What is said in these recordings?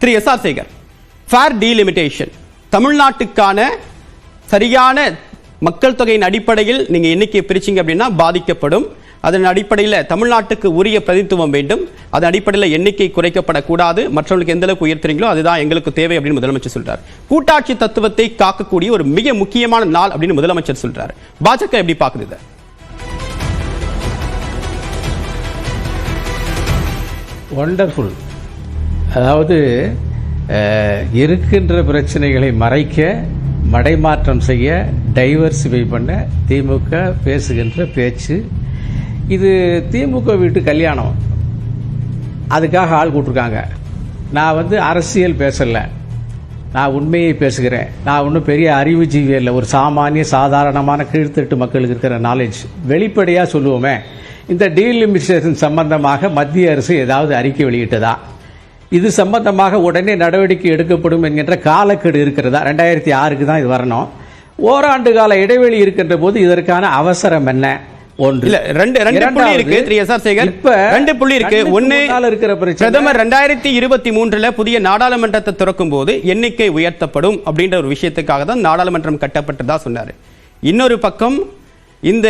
திரு SR. Sekar, fair delimitation தமிழ்நாட்டுக்கான சரியான மக்கள் தொகையின் அடிப்படையில் நீங்க எண்ணிக்கையை பிரிச்சிங்க அப்படின்னா பாதிக்கப்படும். அதன் அடிப்படையில் தமிழ்நாட்டுக்கு உரிய பிரதித்துவம் வேண்டும். அதன் அடிப்படையில் எண்ணிக்கை குறைக்கப்படக்கூடாது. மற்றவர்களுக்கு எந்த அளவுக்கு உயர்த்துறீங்களோ அதுதான் எங்களுக்கு தேவை அப்படின்னு முதலமைச்சர் சொல்றார். கூட்டாட்சி தத்துவத்தை காக்கக்கூடிய ஒரு மிக முக்கியமான நாள் அப்படின்னு முதலமைச்சர் சொல்றார். பாஜக எப்படி பாக்குறது? வண்டர்ஃபுல். அதாவது இருக்கின்ற பிரச்சனைகளை மறைக்க, மடைமாற்றம் செய்ய, டைவர்சிஃபை பண்ண திமுக பேசுகின்ற பேச்சு இது. திமுக வீட்டு கல்யாணம், அதுக்காக ஆள் கூட்டிருக்காங்க. நான் அரசியல் பேசல, நான் உண்மையை பேசுகிறேன். நான் ஒன்றும் பெரிய அறிவுஜீவி இல்லை, ஒரு சாமானிய சாதாரணமான கீழ்த்தட்டு மக்களுக்கு இருக்கிற நாலேஜ் வெளிப்படையாக சொல்லுவோமே. இந்த டீலிமிட்டேஷன் சம்பந்தமாக மத்திய அரசு ஏதாவது அறிக்கை வெளியிட்டதா? இது சம்பந்தமாக உடனே நடவடிக்கை எடுக்கப்படும் என்கின்ற காலக்கெடு இருக்கிறதா? 2006 தான் இது வரணும். ஓராண்டு கால இடைவெளி இருக்கின்ற போது இதற்கான அவசரம் என்ன? ஒன்று ரெண்டு புள்ளி இருக்கு திரு எஸ்.ஆர். சேகர். இப்ப 2 புள்ளி இருக்கு. ஒன்னு, பிரதமர் 2023 புதிய நாடாளுமன்றத்தை திறக்கும் போது எண்ணிக்கை உயர்த்தப்படும் அப்படின்ற ஒரு விஷயத்துக்காக தான் நாடாளுமன்றம் கட்டப்பட்டதா சொன்னாரு. இன்னொரு பக்கம் இந்த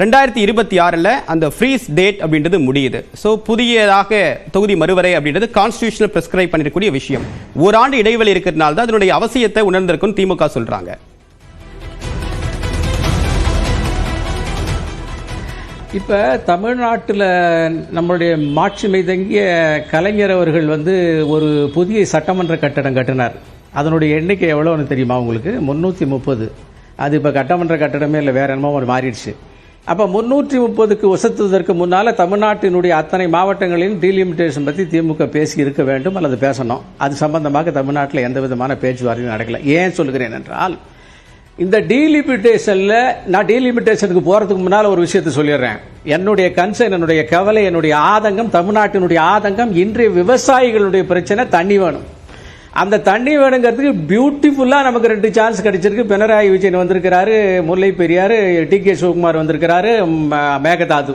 2026 அந்த ஃப்ரீஸ் டேட் அப்படின்றது முடியுது. ஸோ புதியதாக தொகுதி மறுவரை அப்படின்றது கான்ஸ்டிடியூஷனல் பிரெஸ்கிரைப் பண்ணிருக்கக்கூடிய விஷயம். ஓராண்டு இடைவெளி இருக்கிறதுனால தான் அதனுடைய அவசியத்தை உணர்ந்திருக்கும் திமுக சொல்றாங்க. இப்போ தமிழ்நாட்டில் நம்மளுடைய மாட்சிமை தங்கிய கலைஞர் அவர்கள் ஒரு புதிய சட்டமன்ற கட்டடம் கட்டினார். அதனுடைய எண்ணிக்கை எவ்வளோன்னு தெரியுமா உங்களுக்கு? 330. அது இப்போ கட்டமன்ற கட்டடமே இல்லை, வேற என்னமோ ஒரு மாறிடுச்சு. அப்போ 330க்கு உசத்துவதற்கு முன்னால் தமிழ்நாட்டினுடைய அத்தனை மாவட்டங்களிலும் டீலிமிட்டேஷன் பற்றி திமுக பேசி இருக்க வேண்டும் அல்லது பேசணும். அது சம்பந்தமாக தமிழ்நாட்டில் எந்த விதமான பேச்சுவார்த்தையும் நடக்கல. ஏன் சொல்கிறேன் என்றால், இந்த டீலிமிட்டேஷனில் நான் டீலிமிட்டேஷனுக்கு போகிறதுக்கு முன்னால் ஒரு விஷயத்தை சொல்லிடுறேன். என்னுடைய கன்சர்ன், என்னுடைய கவலை, என்னுடைய ஆதங்கம், தமிழ்நாட்டினுடைய ஆதங்கம், இன்றைய விவசாயிகளுடைய பிரச்சனை தண்ணி வேணும். அந்த தண்ணி வேணுங்கிறதுக்கு பியூட்டிஃபுல்லாக நமக்கு 2 சான்ஸ் கிடைச்சிருக்கு. பினராயி விஜயன் வந்திருக்கிறாரு, முல்லை பெரியார், டி.கே. சிவகுமார் வந்திருக்கிறாரு, மேகதாது.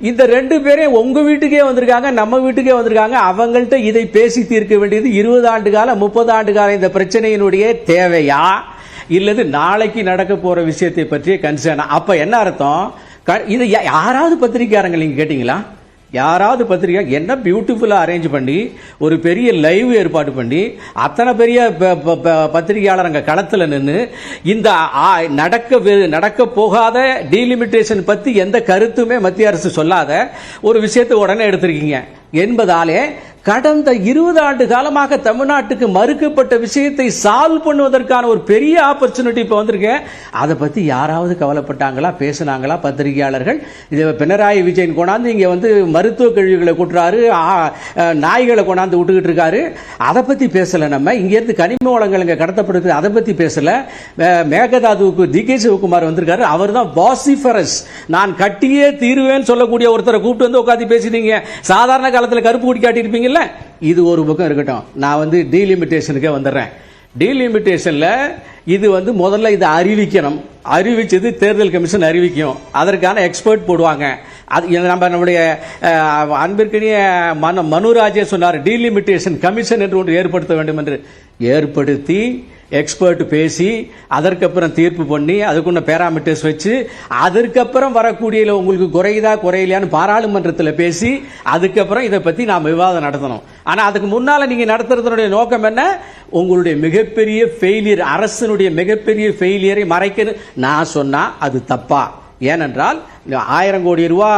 இந்த 2 பேரையும் உங்க வீட்டுக்கே வந்திருக்காங்க, நம்ம வீட்டுக்கே வந்திருக்காங்க. அவங்கள்ட்ட இதை பேசி தீர்க்க வேண்டியது 20 ஆண்டு காலம் 30 ஆண்டு காலம் இந்த பிரச்சனையினுடைய தேவையா, இல்லது நாளைக்கு நடக்க போற விஷயத்தை பற்றிய கன்சர்னா? அப்ப என்ன அர்த்தம்? இது யாராவது பத்திரிகையாளர்கள் நீங்க கேட்டீங்களா? யாராவது பத்திரிகை என்ன பியூட்டிஃபுல்லாக அரேஞ்ச் பண்ணி ஒரு பெரிய லைவ் ஏற்பாடு பண்ணி அத்தனை பெரிய பத்திரிகையாளர் அங்கே களத்தில் நின்று இந்த நடக்க போகாத டீலிமிட்டேஷன் பற்றி எந்த கருத்துமே மத்திய அரசு சொல்லாத ஒரு விஷயத்தை உடனே எடுத்திருக்கீங்க என்பதாலே கடந்த 20 ஆண்டு காலமாக தமிழ்நாட்டுக்கு மறுக்கப்பட்ட விஷயத்தை சால்வ் பண்ணுவதற்கான ஒரு பெரிய ஆப்பர்ச்சுனிட்டி இப்போ வந்திருக்கேன். அதை பற்றி யாராவது கவலைப்பட்டாங்களா, பேசினாங்களா பத்திரிகையாளர்கள்? இது பினராயி விஜயன் கொண்டாந்து இங்கே மருத்துவ கழிவுகளை கூட்டுறாரு, நாய்களை கொண்டாந்து விட்டுக்கிட்டு இருக்காரு. அதை பற்றி பேசலை. நம்ம இங்கேருந்து கனிம வளங்கள் இங்கே கடத்தப்படுது, அதை பற்றி பேசலை. மேகதாதுவுக்கு டி.கே. சிவகுமார் வந்திருக்காரு. அவர் தான் பாசிஃபரஸ், நான் கட்டியே தீருவேன்னு சொல்லக்கூடிய ஒருத்தரை கூப்பிட்டு உட்காந்து பேசினீங்க. சாதாரண காலத்தில் கருப்பு குடி காட்டியிருப்பீங்கல்ல. இது ஒரு பக்கம் இருக்கட்டும். நான் டீலிமிட்டேஷனுக்கே வந்துடுறேன். டீலிமிட்டேஷன்ல இது முதல்ல இதை அறிவிக்கணும். அறிவிச்சது தேர்தல் கமிஷன் அறிவிக்கும். அதற்கான எக்ஸ்பர்ட் போடுவாங்க. அது நம்முடைய அன்பிற்கினிய மனுராஜே சொன்னார், டீலிமிட்டேஷன் கமிஷன் என்று ஒன்று ஏற்படுத்த வேண்டும் என்று. ஏற்படுத்தி எக்ஸ்பர்ட் பேசி அதற்கப்புறம் தீர்ப்பு பண்ணி அதுக்குள்ள பேராமீட்டர்ஸ் வச்சு அதற்கப்புறம் வரக்கூடிய உங்களுக்கு குறையுதா குறையலையான்னு பாராளுமன்றத்தில் பேசி அதுக்கப்புறம் இதை பற்றி நாம் விவாதம் நடத்தணும். ஆனால் அதுக்கு முன்னால் நீங்கள் நடத்துறதுடைய நோக்கம் என்ன? உங்களுடைய மிகப்பெரிய ஃபெயிலியர், அரசனுடைய மிகப்பெரிய ஃபெயிலியரை மறைக்கணும். நான் சொன்னா அது தப்பா? ஏனென்றால் 1000 கோடி ரூபா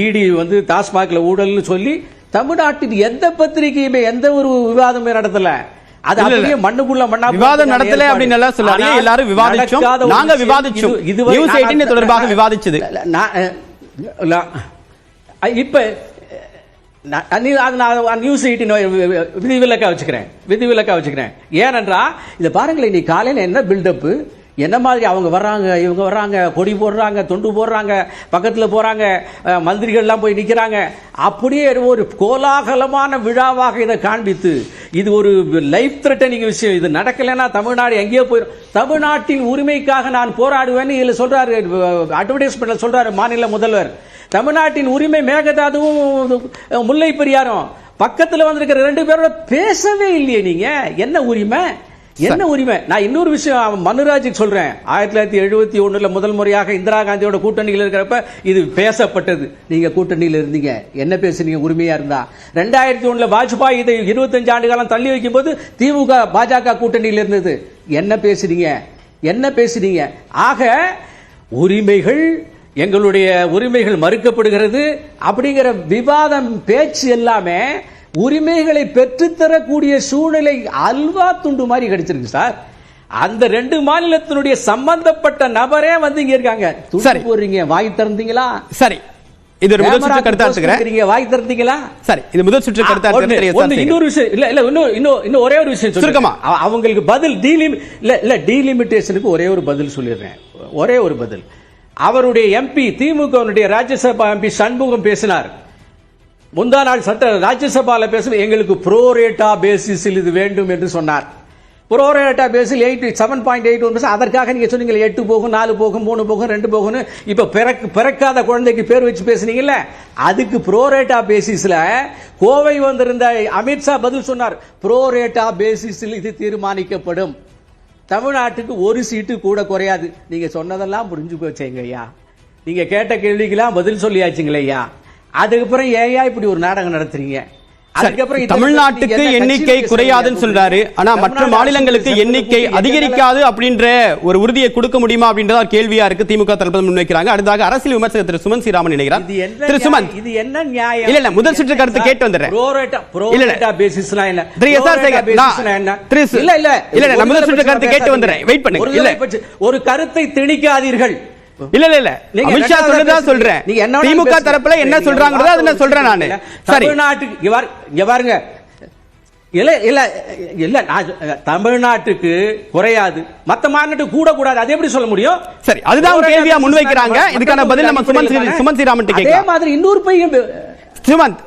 இடி டாஸ்மாக்ல ஊழல்னு சொல்லி தமிழ்நாட்டின் எந்த பத்திரிகையுமே எந்த ஒரு விவாதமே நடத்தல. அது அப்படியே மண்ணுக்குள்ள மண்ணா விவாதம் நடத்தல அப்படின்னு எல்லாம் சொல்லாதீங்க. எல்லாரும் விவாதிச்சோம், நாங்க விவாதிச்சோம். நியூஸ் 18 தொடர்பாக விவாதிச்சது. இப்ப நியூஸ் 18 விதிவிலக்கா வச்சுக்கிறேன். ஏனென்றா இதை பாருங்களேன், இன்னைக்கு காலையில் என்ன பில்டப், என்ன மாதிரி அவங்க வர்றாங்க, இவங்க வர்றாங்க, கொடி போடுறாங்க, தொண்டு போடுறாங்க, பக்கத்தில் போறாங்க, மந்திரிகள்லாம் போய் நிற்கிறாங்க. அப்படியே ஒரு கோலாகலமான விழாவாக இதை காண்பித்து இது ஒரு லைஃப் த்ரெட்டனிங் விஷயம். இது நடக்கலைன்னா தமிழ்நாடு எங்கேயோ போயிடும். தமிழ்நாட்டின் உரிமைக்காக நான் போராடுவேன்னு இதில் சொல்றாரு, அட்வர்டைஸ்மெண்ட்ல சொல்றாரு மாநில முதல்வர். தமிழ்நாட்டின் உரிமை மேகதாதுவும் முல்லை பெரியாரும் பக்கத்துல வந்திருக்கிற 2 பேரோட பேசவே இல்லையே நீங்க. என்ன உரிமை? என்ன உரிமை? நான் இன்னொரு விஷயம் மனுராஜுக்கு சொல்றேன். 1971 முதல் முறையாக இந்திரா காந்தியோட கூட்டணியில் இருக்கிறப்ப இது பேசப்பட்டது. நீங்க கூட்டணியில் இருந்தீங்க, என்ன பேசுனீங்க உரிமையா இருந்தா? 2001 வாஜ்பாய் இதை 25 ஆண்டு காலம் தள்ளி வைக்கும் போது திமுக பாஜக கூட்டணியில் இருந்தது. என்ன பேசுறீங்க? என்ன பேசுறீங்க? ஆக உரிமைகள், எங்களுடைய உரிமைகள் மறுக்கப்படுகிறது அப்படிங்கிற விவாதம் பேச்சு எல்லாமே உரிமைகளை பெற்றுத்தரக்கூடிய சூழ்நிலை அல்வா துண்டு மாதிரி கிடைச்சிருக்கு சார். அந்த 2 மாநிலத்தினுடைய சம்பந்தப்பட்ட நபரே வந்து இங்க இருக்காங்க. துணி போடுறீங்க, வாய் திறந்தீங்களா? சரி, இது ஒரு முதல் சுற்று கருத்தா எடுத்துக்கிறேன். வாய் திறந்தீங்களா? சரி, இது முதல் சுற்று கருத்தா எடுத்துக்கிறேன். இன்னொரு விஷயம் இல்ல இன்னும் ஒரே ஒரு விஷயம் சுருக்கமா அவங்களுக்கு பதில் டீலிமிட்டேஷனுக்கு ஒரே ஒரு பதில் சொல்லிடுறேன். ஒரே ஒரு பதில். அவருடைய எம்பி, திமுக ராஜ்யசபா எம்பி சண்முகம் பேசினார். முந்தா நாள் ராஜ்யசபால பேசும், எங்களுக்கு ப்ரோரேட்டா பேசிஸில் இது வேண்டும் என்று சொன்னார். ப்ரோரேட்டா பேசில் 7.81%. அதற்காக நீங்க சொன்னீங்க 8 போகும், 4 போகும், 3 போகும், 2 போகும். இப்ப பிறக்காத குழந்தைக்கு பேர் வச்சு பேசுனீங்கல்ல, அதுக்கு ப்ரோரேட்டா பேசிஸ்ல கோவை வந்திருந்த அமித்ஷா பதில் சொன்னார். ப்ரோரேட்டா பேசிஸில் இது தீர்மானிக்கப்படும். தமிழ்நாட்டுக்கு ஒரு சீட்டு கூட குறையாது. நீங்க சொன்னதெல்லாம் புரிஞ்சு போச்சேங்க ஐயா. நீங்க கேட்ட கேள்விக்கெல்லாம் பதில் சொல்லியாச்சுங்களே ஐயா. அதுக்கப்புறம் ஏயா இப்படி ஒரு நாடகம் நடத்துறீங்க? தமிழ்நாட்டுக்கு எண்ணிக்கை குறையாதுன்னு சொல்றாரு, ஆனா மற்ற மாநிலங்களுக்கு எண்ணிக்கை அதிகரிக்காது அப்படின்ற ஒரு உறுதியை கொடுக்க முடியுமா அப்படின்றத ஒரு கேள்வியா இருக்கு. திமுக தரப்பில் முன்வைக்கிறாங்க. அடுத்ததாக அரசியல் விமர்சகர் திரு சுமன் ஸ்ரீராமன் இணைகிறார். திரு சுமன், இது என்ன நியாயம்? இல்ல முதல் சுற்று கருத்து கேட்டு வந்துடுறேன். ப்ரோரேட்டா பேசிஸ்னா என்ன? இல்ல முதல் சுற்று கருத்து கேட்டு வந்துடுறேன். வெயிட் பண்ணுங்க. ஒரு கருத்தை திணிக்காதீர்கள். இல்ல அமித்ஷா சொல்றதா சொல்றேன். திமுக தரப்புல என்ன சொல்றாங்கறத அத நான் சொல்றேன் நானு. சரி, தமிழ்நாட்டுக்கு இங்க பாருங்க. இல்ல தமிழ்நாட்டுக்கு குறையாது, மத்த மாநிலத்துக்கு கூட கூடாது. அது எப்படி சொல்ல முடியும்? சரி, அதுதான் கேள்வியா முன்வைக்கிறாங்க. இதுக்கான பதில் நம்ம சுமன் ஸ்ரீராமன் கேட்கலாம். அதே மாதிரி இன்னொரு பையன் சுமந்த்